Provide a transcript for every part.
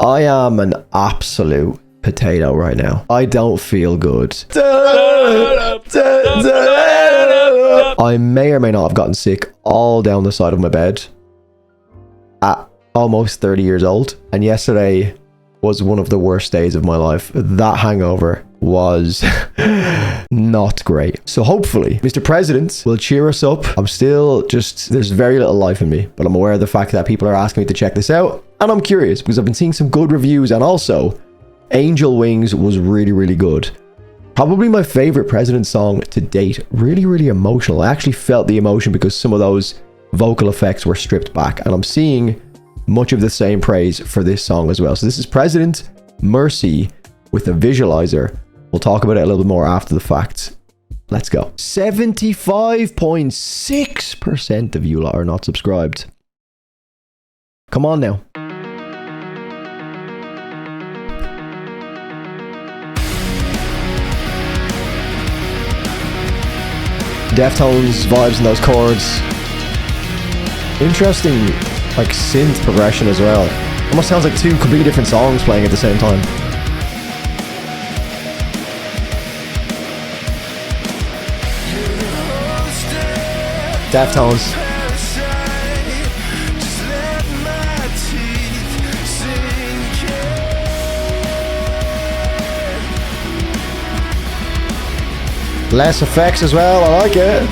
I am an absolute potato right now. I don't feel good. I may or may not have gotten sick all down the side of my bed at almost 30 years old. And yesterday was one of the worst days of my life. That hangover was not great. So hopefully Mr. President will cheer us up. I'm still just, there's very little life in me, but I'm aware of the fact that people are asking me to check this out. And I'm curious because I've been seeing some good reviews, and also Angel Wings was really, really good. Probably my favorite President song to date. Really, really emotional. I actually felt the emotion because some of those vocal effects were stripped back, and I'm seeing much of the same praise for this song as well. So this is President Mercy with a visualizer. We'll talk about it a little bit more after the fact. Let's go. 75.6% of you lot are not subscribed. Come on now. Deftones vibes in those chords. Interesting, like, synth progression as well. Almost sounds like two completely different songs playing at the same time. Deftones. Less effects as well, I like it.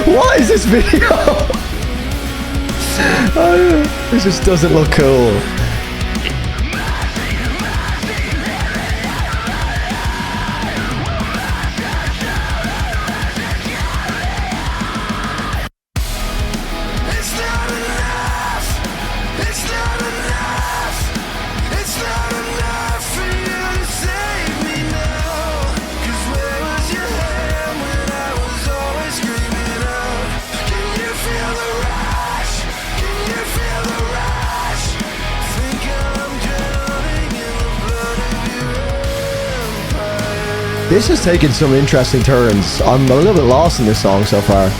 What is this video? This just doesn't look cool. This has taken some interesting turns. I'm a little bit lost in this song so far.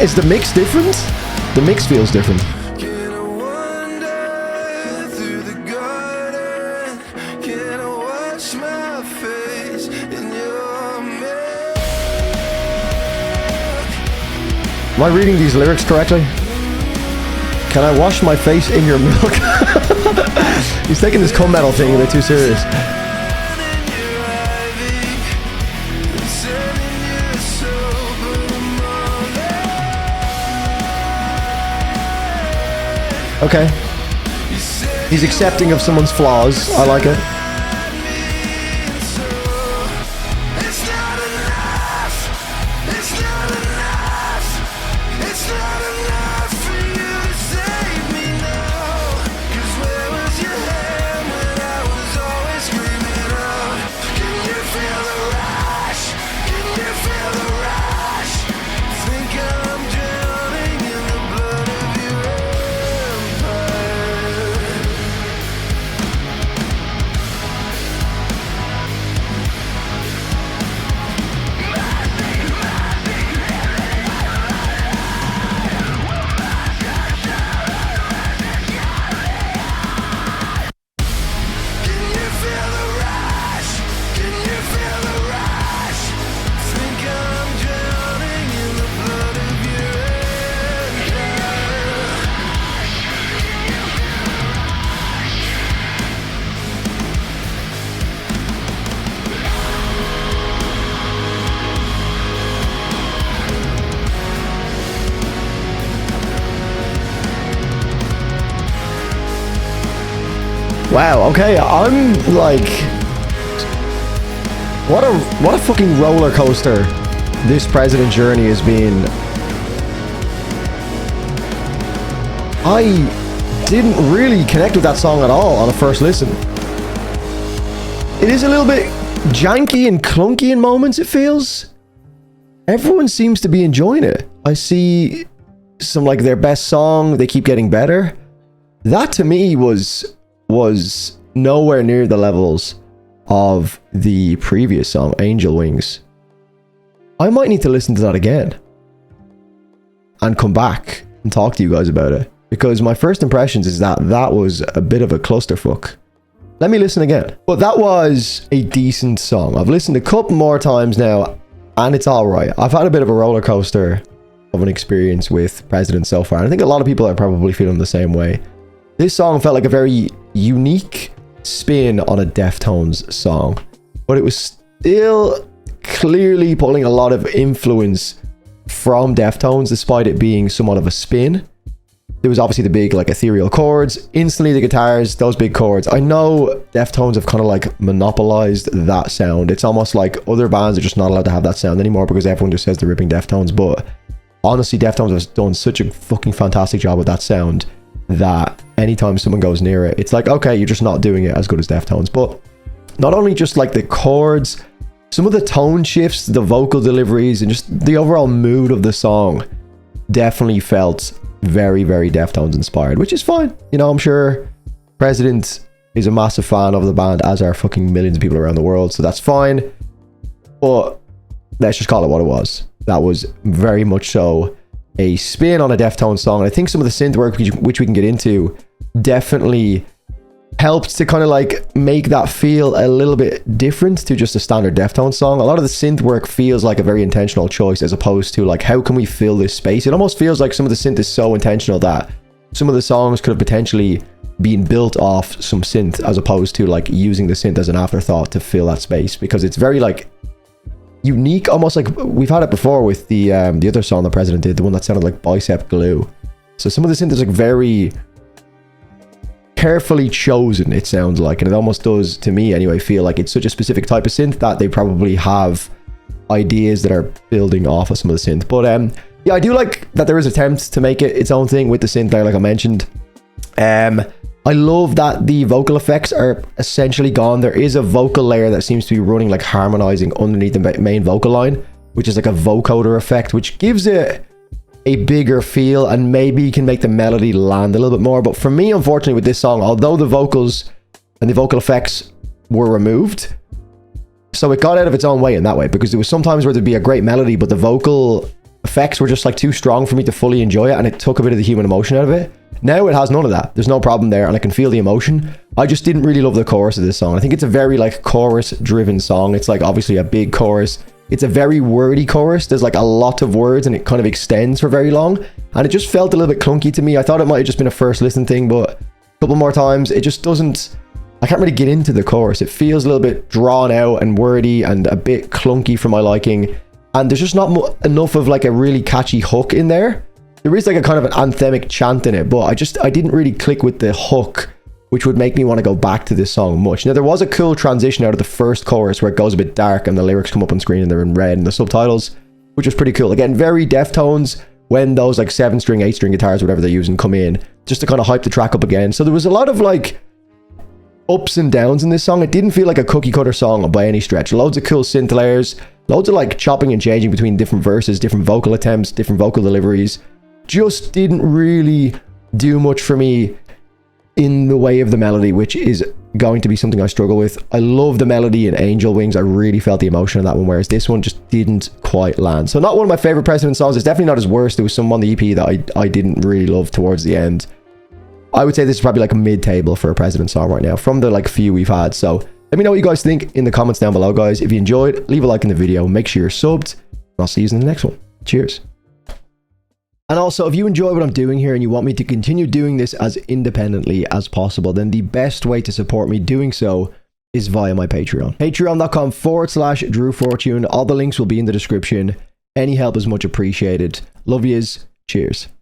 Is the mix different? The mix feels different. Am I reading these lyrics correctly? Can I wash my face in your milk? He's taking this cum metal thing a bit too serious. Okay. He's accepting of someone's flaws. I like it. Wow, okay, I'm like, what a fucking roller coaster this president journey has been. I didn't really connect with that song at all on a first listen. It is a little bit janky and clunky in moments, it feels. Everyone seems to be enjoying it. I see some, like, their best song, they keep getting better. That to me was nowhere near the levels of the previous song, Angel Wings. I might need to listen to that again and come back and talk to you guys about it, because my first impressions is that that was a bit of a clusterfuck. Let me listen again. But that was a decent song. I've listened a couple more times now, and it's all right. I've had a bit of a roller coaster of an experience with President so far, and I think a lot of people are probably feeling the same way. This song felt like a very unique spin on a Deftones song, but it was still clearly pulling a lot of influence from Deftones, despite it being somewhat of a spin. There was obviously the big like ethereal chords, instantly the guitars, those big chords. I know Deftones have kind of like monopolized that sound. It's almost like other bands are just not allowed to have that sound anymore because everyone just says they're ripping Deftones. But honestly, Deftones has done such a fucking fantastic job with that sound that anytime someone goes near it, it's like, okay, you're just not doing it as good as Deftones. But not only just like the chords, some of the tone shifts, the vocal deliveries, and just the overall mood of the song definitely felt very, very Deftones inspired, which is fine. You know, I'm sure President is a massive fan of the band, as are fucking millions of people around the world, so that's fine. But let's just call it what it was. That was very much so a spin on a Deftones song. And I think some of the synth work, which we can get into, definitely helped to kind of like make that feel a little bit different to just a standard Deftones song. A lot of the synth work feels like a very intentional choice, as opposed to like, how can we fill this space? It almost feels like some of the synth is so intentional that some of the songs could have potentially been built off some synth, as opposed to like using the synth as an afterthought to fill that space, because it's very like unique, almost like we've had it before with the other song the President did, the one that sounded like bicep glue. So some of the synth is like very carefully chosen, it sounds like, and it almost does, to me anyway, feel like it's such a specific type of synth that they probably have ideas that are building off of some of the synth. But yeah, I do like that there is attempts to make it its own thing with the synth there, like I mentioned. I love that the vocal effects are essentially gone. There is a vocal layer that seems to be running, like harmonizing underneath the main vocal line, which is like a vocoder effect, which gives it a bigger feel and maybe can make the melody land a little bit more. But for me, unfortunately, with this song, although the vocals and the vocal effects were removed, so it got out of its own way in that way, because there was sometimes where there'd be a great melody, but the vocal effects were just like too strong for me to fully enjoy it, and it took a bit of the human emotion out of it. Now it has none of that. There's no problem there, and I can feel the emotion. I just didn't really love the chorus of this song. I think it's a very like chorus driven song. It's like obviously a big chorus. It's a very wordy chorus. There's like a lot of words, and it kind of extends for very long, and it just felt a little bit clunky to me. I thought it might have just been a first listen thing, but a couple more times it just doesn't, I can't really get into the chorus. It feels a little bit drawn out and wordy and a bit clunky for my liking, and there's just not enough of like a really catchy hook in there. There is like a kind of an anthemic chant in it, but I didn't really click with the hook, which would make me want to go back to this song much. Now, there was a cool transition out of the first chorus where it goes a bit dark and the lyrics come up on screen and they're in red and the subtitles, which was pretty cool. Again, very Deftones when those like 7-string, 8-string guitars, whatever they're using, come in, just to kind of hype the track up again. So there was a lot of like ups and downs in this song. It didn't feel like a cookie cutter song by any stretch. Loads of cool synth layers, loads of like chopping and changing between different verses, different vocal attempts, different vocal deliveries. Just didn't really do much for me in the way of the melody, which is going to be something I struggle with. I love the melody in Angel Wings. I really felt the emotion in that one, whereas this one just didn't quite land. So not one of my favorite President songs. It's definitely not his worst. There was some on the EP that I didn't really love towards the end. I would say this is probably like a mid-table for a President song right now from the like few we've had. So let me know what you guys think in the comments down below, guys. If you enjoyed, leave a like in the video, make sure you're subbed, and I'll see you in the next one. Cheers. And also, if you enjoy what I'm doing here and you want me to continue doing this as independently as possible, then the best way to support me doing so is via my Patreon. Patreon.com/DrewFortune. All the links will be in the description. Any help is much appreciated. Love yous. Cheers.